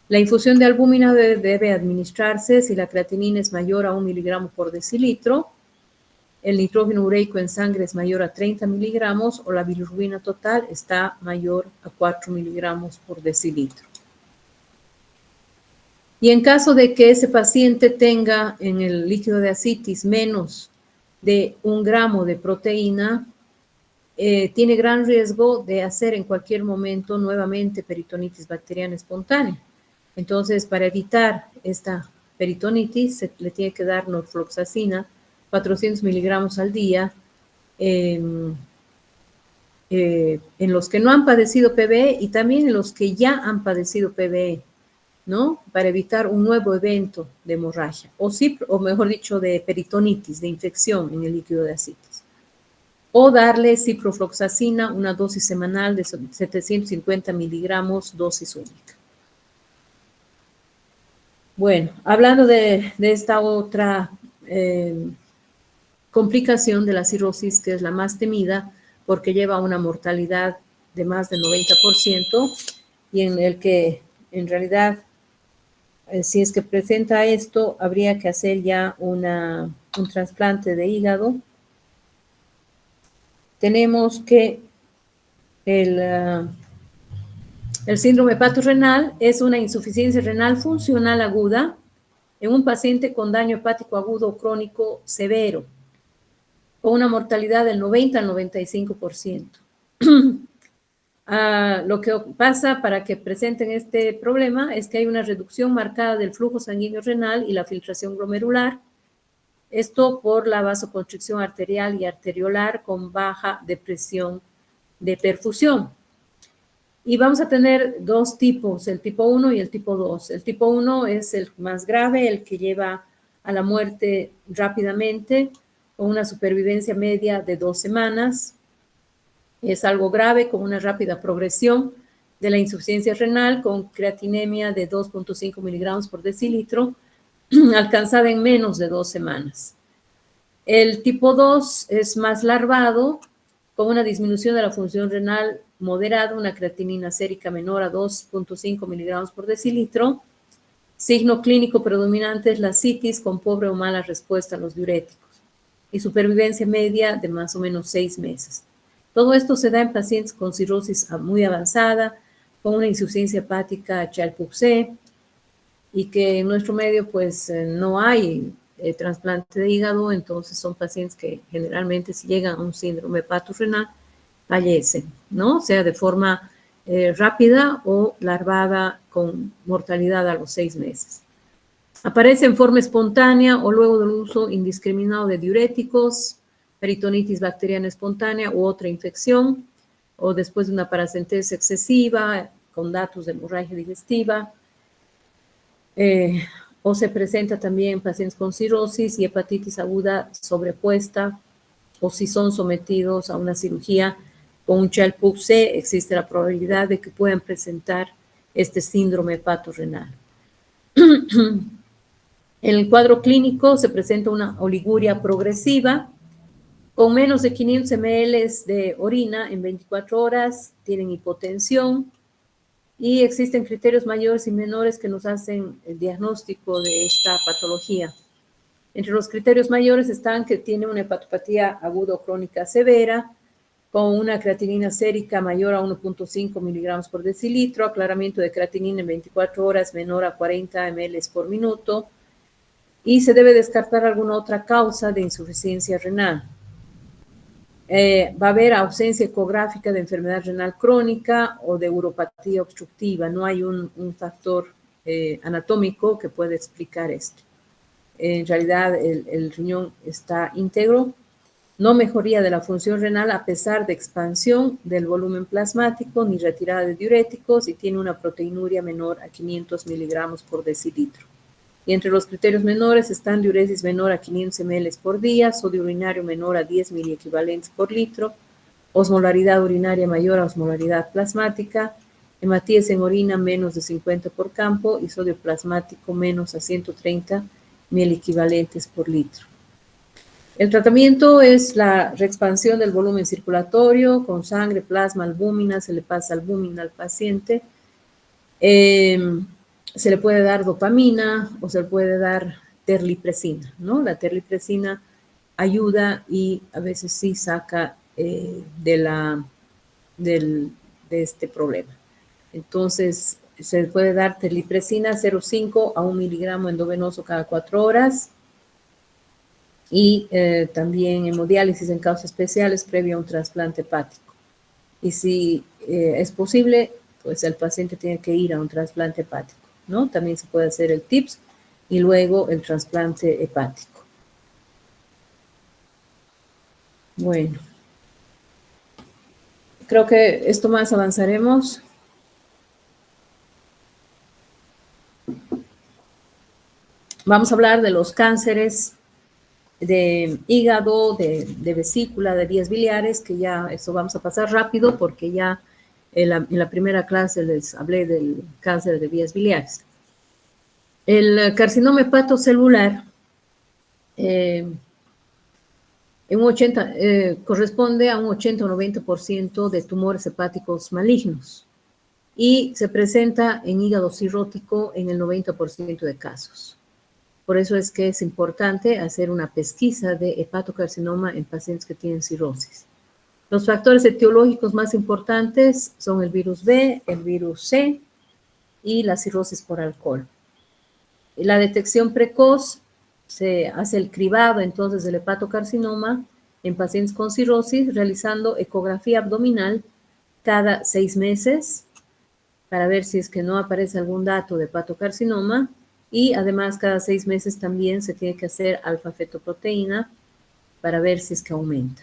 La infusión de albúmina debe administrarse si la creatinina es mayor a 1 miligramo por decilitro, el nitrógeno ureico en sangre es mayor a 30 miligramos o la bilirrubina total está mayor a 4 miligramos por decilitro. Y en caso de que ese paciente tenga en el líquido de ascitis menos de 1 gramo de proteína, tiene gran riesgo de hacer en cualquier momento nuevamente peritonitis bacteriana espontánea. Entonces, para evitar esta peritonitis, se le tiene que dar norfloxacina, 400 miligramos al día, en los que no han padecido PBE y también en los que ya han padecido PBE, ¿no? Para evitar un nuevo evento de hemorragia, o mejor dicho, de peritonitis, de infección en el líquido de ascitis. O darle ciprofloxacina, una dosis semanal de 750 miligramos, dosis única. Bueno, hablando de esta otra complicación de la cirrosis, que es la más temida, porque lleva una mortalidad de más del 90%, y en el que en realidad, si es que presenta esto, habría que hacer ya un trasplante de hígado. Tenemos que el síndrome hepatorrenal es una insuficiencia renal funcional aguda en un paciente con daño hepático agudo o crónico severo, con una mortalidad del 90 al 95%. Lo que pasa para que presenten este problema es que hay una reducción marcada del flujo sanguíneo renal y la filtración glomerular, esto por la vasoconstricción arterial y arteriolar con baja de presión de perfusión. Y vamos a tener dos tipos, el tipo 1 y el tipo 2. El tipo 1 es el más grave, el que lleva a la muerte rápidamente, con una supervivencia media de 2 semanas. Es algo grave, con una rápida progresión de la insuficiencia renal, con creatinemia de 2.5 miligramos por decilitro, alcanzada en menos de 2 semanas. El tipo 2 es más larvado, con una disminución de la función renal moderada, una creatinina sérica menor a 2.5 miligramos por decilitro. Signo clínico predominante es la citis con pobre o mala respuesta a los diuréticos y supervivencia media de más o menos 6 meses. Todo esto se da en pacientes con cirrosis muy avanzada, con una insuficiencia hepática Child-Pugh-C, y que en nuestro medio pues no hay trasplante de hígado, entonces son pacientes que generalmente si llegan a un síndrome hepatorenal fallecen, ¿no? Sea de forma rápida o larvada con mortalidad a los 6 meses. Aparece en forma espontánea o luego del uso indiscriminado de diuréticos, peritonitis bacteriana espontánea u otra infección, o después de una paracentesis excesiva con datos de hemorragia digestiva, o se presenta también en pacientes con cirrosis y hepatitis aguda sobrepuesta, o si son sometidos a una cirugía con un Child-Pugh-C, existe la probabilidad de que puedan presentar este síndrome hepatorenal. En el cuadro clínico se presenta una oliguria progresiva con menos de 500 ml de orina en 24 horas, tienen hipotensión, y existen criterios mayores y menores que nos hacen el diagnóstico de esta patología. Entre los criterios mayores están que tiene una hepatopatía aguda o crónica severa, con una creatinina sérica mayor a 1.5 miligramos por decilitro, aclaramiento de creatinina en 24 horas menor a 40 ml por minuto, y se debe descartar alguna otra causa de insuficiencia renal. Va a haber ausencia ecográfica de enfermedad renal crónica o de uropatía obstructiva. No hay un factor anatómico que pueda explicar esto. En realidad, el riñón está íntegro. No mejoría de la función renal a pesar de expansión del volumen plasmático ni retirada de diuréticos, y tiene una proteinuria menor a 500 miligramos por decilitro. Y entre los criterios menores están diuresis menor a 500 ml por día, sodio urinario menor a 10 miliequivalentes por litro, osmolaridad urinaria mayor a osmolaridad plasmática, hematíes en orina menos de 50 por campo y sodio plasmático menos a 130 miliequivalentes por litro. El tratamiento es la reexpansión del volumen circulatorio con sangre, plasma, albúmina, se le pasa albúmina al paciente. Se le puede dar dopamina o se le puede dar terlipresina, ¿no? La terlipresina ayuda y a veces sí saca de este problema. Entonces, se puede dar terlipresina 0,5 a 1 miligramo endovenoso cada 4 horas, y también hemodiálisis en casos especiales previo a un trasplante hepático. Y si es posible, pues el paciente tiene que ir a un trasplante hepático, ¿no? También se puede hacer el TIPS y luego el trasplante hepático. Bueno, creo que esto más avanzaremos. Vamos a hablar de los cánceres de hígado, de vesícula, de vías biliares, que ya eso vamos a pasar rápido porque ya en la primera clase les hablé del cáncer de vías biliares. El carcinoma hepatocelular corresponde a un 80 o 90% de tumores hepáticos malignos y se presenta en hígado cirrótico en el 90% de casos. Por eso es que es importante hacer una pesquisa de hepatocarcinoma en pacientes que tienen cirrosis. Los factores etiológicos más importantes son el virus B, el virus C y la cirrosis por alcohol. La detección precoz se hace el cribado entonces del hepatocarcinoma en pacientes con cirrosis realizando ecografía abdominal cada 6 meses para ver si es que no aparece algún dato de hepatocarcinoma, y además cada 6 meses también se tiene que hacer alfa-fetoproteína para ver si es que aumenta.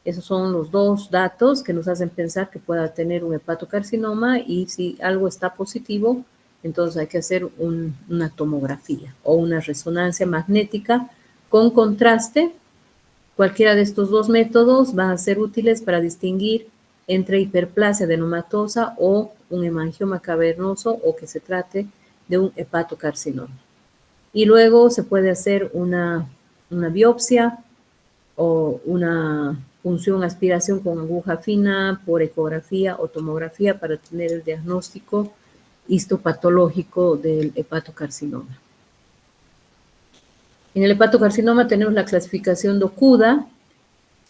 Esos son los dos datos que nos hacen pensar que pueda tener un hepatocarcinoma, y si algo está positivo, entonces hay que hacer una tomografía o una resonancia magnética con contraste. Cualquiera de estos dos métodos van a ser útiles para distinguir entre hiperplasia adenomatosa o un hemangioma cavernoso, o que se trate de un hepatocarcinoma. Y luego se puede hacer una biopsia o una punción aspiración con aguja fina por ecografía o tomografía para tener el diagnóstico histopatológico del hepatocarcinoma. En el hepatocarcinoma tenemos la clasificación DOCUDA,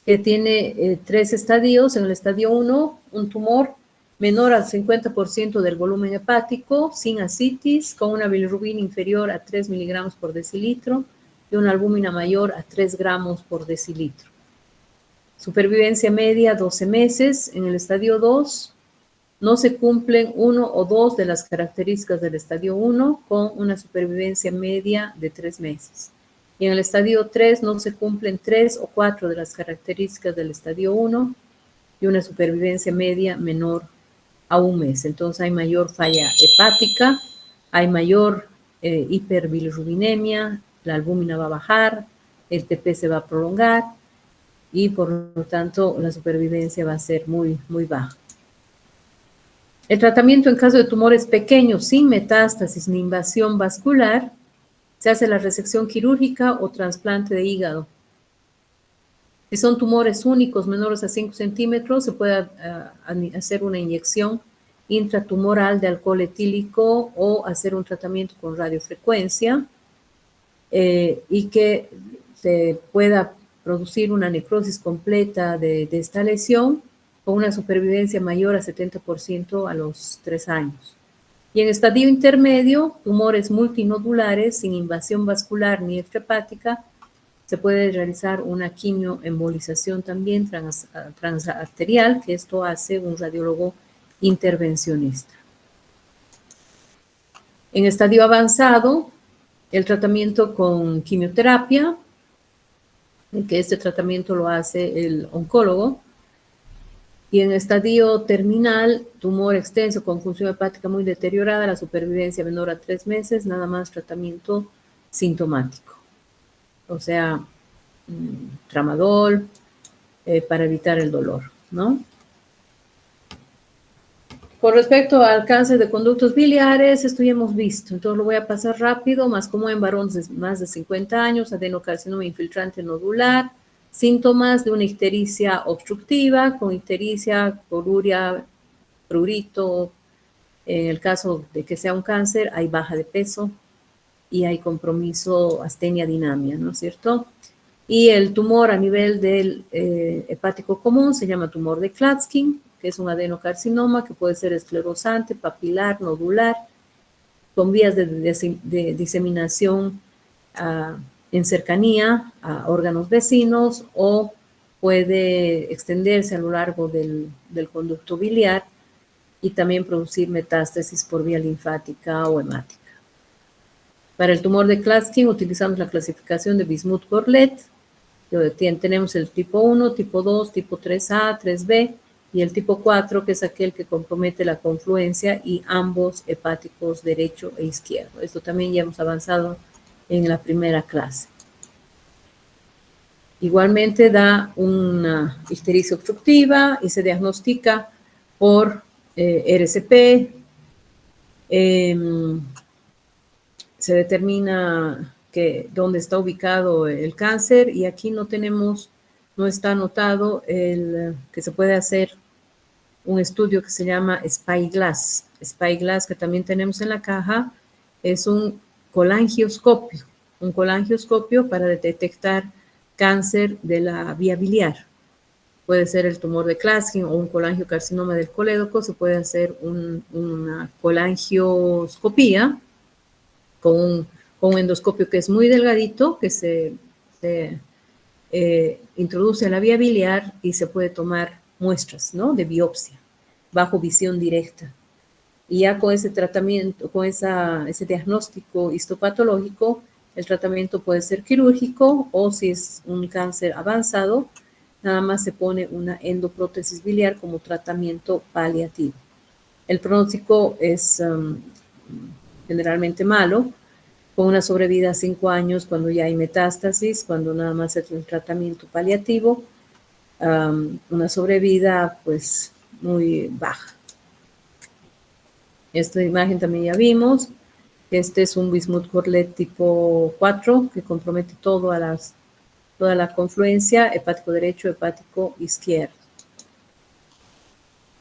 que tiene 3 estadios. En el estadio 1, un tumor menor al 50% del volumen hepático, sin ascitis, con una bilirrubina inferior a 3 miligramos por decilitro y una albúmina mayor a 3 gramos por decilitro. Supervivencia media 12 meses. En el estadio 2 no se cumplen 1 o 2 de las características del estadio 1, con una supervivencia media de 3 meses. Y en el estadio 3 no se cumplen 3 o 4 de las características del estadio 1 y una supervivencia media menor a 1 mes. Entonces hay mayor falla hepática, hay mayor hiperbilirrubinemia, la albúmina va a bajar, el TP se va a prolongar y por lo tanto la supervivencia va a ser muy, muy baja. El tratamiento en caso de tumores pequeños sin metástasis ni invasión vascular, se hace la resección quirúrgica o trasplante de hígado. Si son tumores únicos menores a 5 centímetros, se puede hacer una inyección intratumoral de alcohol etílico o hacer un tratamiento con radiofrecuencia y que se pueda producir una necrosis completa de esta lesión con una supervivencia mayor a 70% a los 3 años. Y en estadio intermedio, tumores multinodulares sin invasión vascular ni extrahepática, se puede realizar una quimioembolización también transarterial, que esto hace un radiólogo intervencionista. En estadio avanzado, el tratamiento con quimioterapia, que este tratamiento lo hace el oncólogo. Y en estadio terminal, tumor extenso con función hepática muy deteriorada, la supervivencia menor a 3 meses, nada más tratamiento sintomático. O sea, tramadol para evitar el dolor, ¿no? Con respecto al cáncer de conductos biliares, esto ya hemos visto, entonces lo voy a pasar rápido, más común en varones de más de 50 años, adenocarcinoma infiltrante nodular, síntomas de una ictericia obstructiva, con ictericia, poluria, prurito. En el caso de que sea un cáncer, hay baja de peso y hay compromiso astenia dinamia, ¿no es cierto? Y el tumor a nivel del hepático común se llama tumor de Klatskin, que es un adenocarcinoma que puede ser esclerosante, papilar, nodular, con vías de diseminación en cercanía a órganos vecinos, o puede extenderse a lo largo del conducto biliar y también producir metástasis por vía linfática o hemática. Para el tumor de Klatskin utilizamos la clasificación de Bismuth-Corlett. Tenemos el tipo 1, tipo 2, tipo 3A, 3B y el tipo 4, que es aquel que compromete la confluencia y ambos hepáticos derecho e izquierdo. Esto también ya hemos avanzado en la primera clase. Igualmente da una ictericia obstructiva y se diagnostica por RCP. Se determina dónde está ubicado el cáncer, y aquí no está anotado que se puede hacer un estudio que se llama Spyglass. Spyglass, que también tenemos en la caja, es un colangioscopio para detectar cáncer de la vía biliar. Puede ser el tumor de Klatskin o un colangiocarcinoma del colédoco. Se puede hacer una colangioscopía con un endoscopio que es muy delgadito, que se introduce en la vía biliar y se puede tomar muestras, ¿no?, de biopsia bajo visión directa. Y ya con ese tratamiento, con ese diagnóstico histopatológico, el tratamiento puede ser quirúrgico, o si es un cáncer avanzado, nada más se pone una endoprótesis biliar como tratamiento paliativo. El pronóstico es generalmente malo, con una sobrevida a 5 años cuando ya hay metástasis, cuando nada más es un tratamiento paliativo, una sobrevida pues muy baja. Esta imagen también ya vimos. Este es un Bismuth-Corlet tipo 4 que compromete toda la confluencia hepático derecho, hepático izquierdo.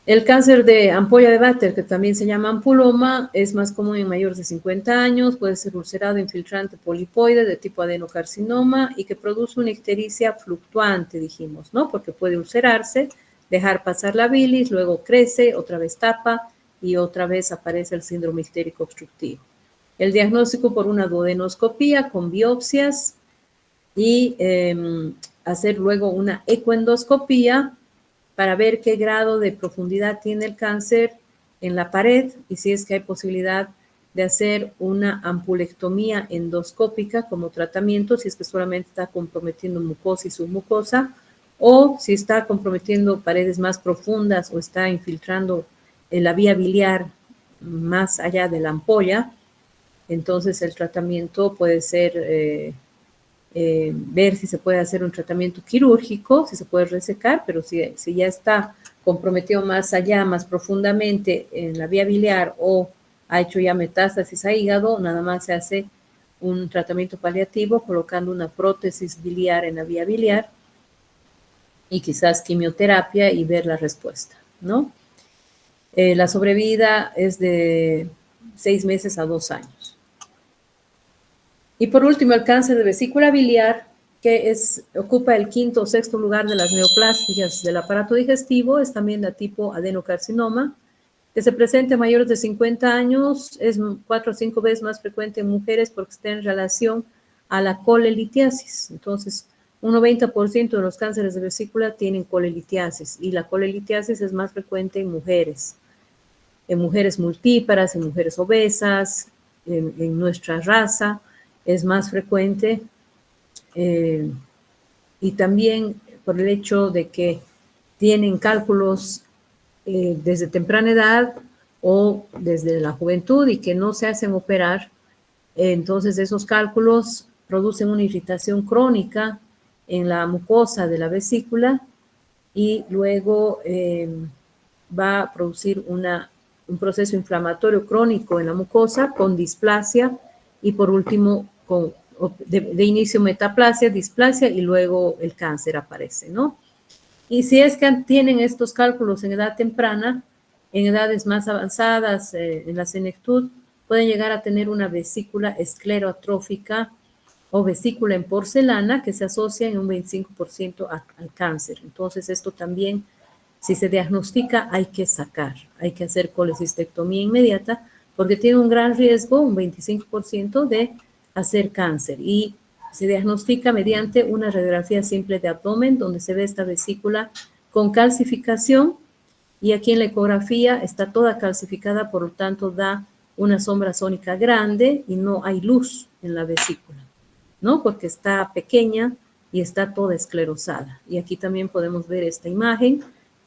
El cáncer de ampolla de Vater, que también se llama ampuloma, es más común en mayores de 50 años, puede ser ulcerado infiltrante polipoide de tipo adenocarcinoma y que produce una ictericia fluctuante, dijimos, ¿no? Porque puede ulcerarse, dejar pasar la bilis, luego crece, otra vez tapa y otra vez aparece el síndrome ictérico obstructivo. El diagnóstico por una duodenoscopía con biopsias y hacer luego una ecoendoscopía para ver qué grado de profundidad tiene el cáncer en la pared y si es que hay posibilidad de hacer una ampulectomía endoscópica como tratamiento, si es que solamente está comprometiendo mucosa y submucosa, o si está comprometiendo paredes más profundas o está infiltrando en la vía biliar más allá de la ampolla, entonces el tratamiento puede ser ver si se puede hacer un tratamiento quirúrgico, si se puede resecar, pero si ya está comprometido más allá, más profundamente en la vía biliar o ha hecho ya metástasis a hígado, nada más se hace un tratamiento paliativo colocando una prótesis biliar en la vía biliar y quizás quimioterapia y ver la respuesta, ¿no? La sobrevida es de 6 meses a 2 años. Y por último, el cáncer de vesícula biliar, que ocupa el 5º o 6º lugar de las neoplasias del aparato digestivo, es también de tipo adenocarcinoma, que se presenta en mayores de 50 años, es 4 o 5 veces más frecuente en mujeres porque está en relación a la colelitiasis. Entonces, un 90% de los cánceres de vesícula tienen colelitiasis y la colelitiasis es más frecuente en mujeres multíparas, en mujeres obesas, en nuestra raza es más frecuente y también por el hecho de que tienen cálculos desde temprana edad o desde la juventud y que no se hacen operar, entonces esos cálculos producen una irritación crónica en la mucosa de la vesícula y luego va a producir un proceso inflamatorio crónico en la mucosa con displasia y por último de inicio metaplasia, displasia y luego el cáncer aparece, ¿no? Y si es que tienen estos cálculos en edad temprana, en edades más avanzadas, en la senectud, pueden llegar a tener una vesícula escleroatrófica o vesícula en porcelana que se asocia en un 25% al cáncer. Entonces, esto también, si se diagnostica, hay que sacar, hay que hacer colecistectomía inmediata porque tiene un gran riesgo, un 25% de hacer cáncer y se diagnostica mediante una radiografía simple de abdomen donde se ve esta vesícula con calcificación y aquí en la ecografía está toda calcificada, por lo tanto da una sombra sónica grande y no hay luz en la vesícula, ¿no? Porque está pequeña y está toda esclerosada. Y aquí también podemos ver esta imagen,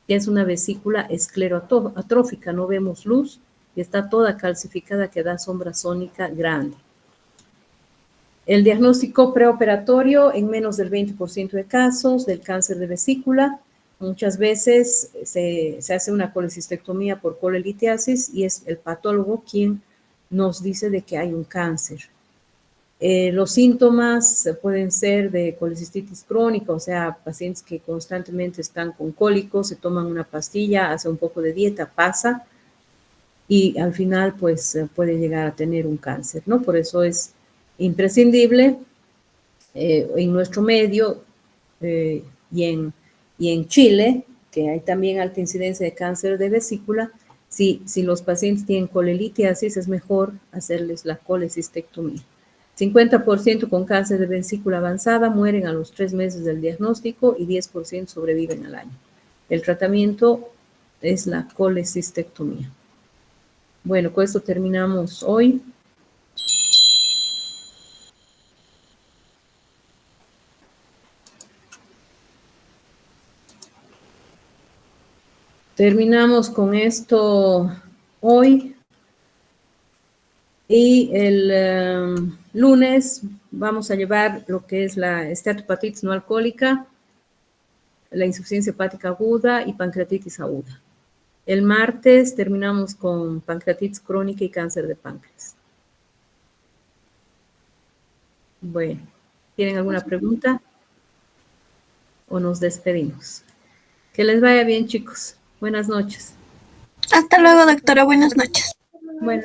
que es una vesícula escleroatrófica, no vemos luz y está toda calcificada que da sombra sónica grande. El diagnóstico preoperatorio en menos del 20% de casos del cáncer de vesícula. Muchas veces se hace una colecistectomía por colelitiasis y es el patólogo quien nos dice de que hay un cáncer. Los síntomas pueden ser de colecistitis crónica, o sea, pacientes que constantemente están con cólicos, se toman una pastilla, hacen un poco de dieta, pasa y al final pues puede llegar a tener un cáncer, ¿no? Por eso es imprescindible en nuestro medio y en Chile, que hay también alta incidencia de cáncer de vesícula, si los pacientes tienen colelitiasis es mejor hacerles la colecistectomía. 50% con cáncer de vesícula avanzada mueren a los 3 meses del diagnóstico y 10% sobreviven al año. El tratamiento es la colecistectomía. Bueno, con esto terminamos hoy. Terminamos con esto hoy. Y el lunes vamos a llevar lo que es la esteatopatitis no alcohólica, la insuficiencia hepática aguda y pancreatitis aguda. El martes terminamos con pancreatitis crónica y cáncer de páncreas. Bueno, ¿tienen alguna pregunta? ¿O nos despedimos? Que les vaya bien, chicos. Buenas noches. Hasta luego, doctora. Buenas noches. Buenas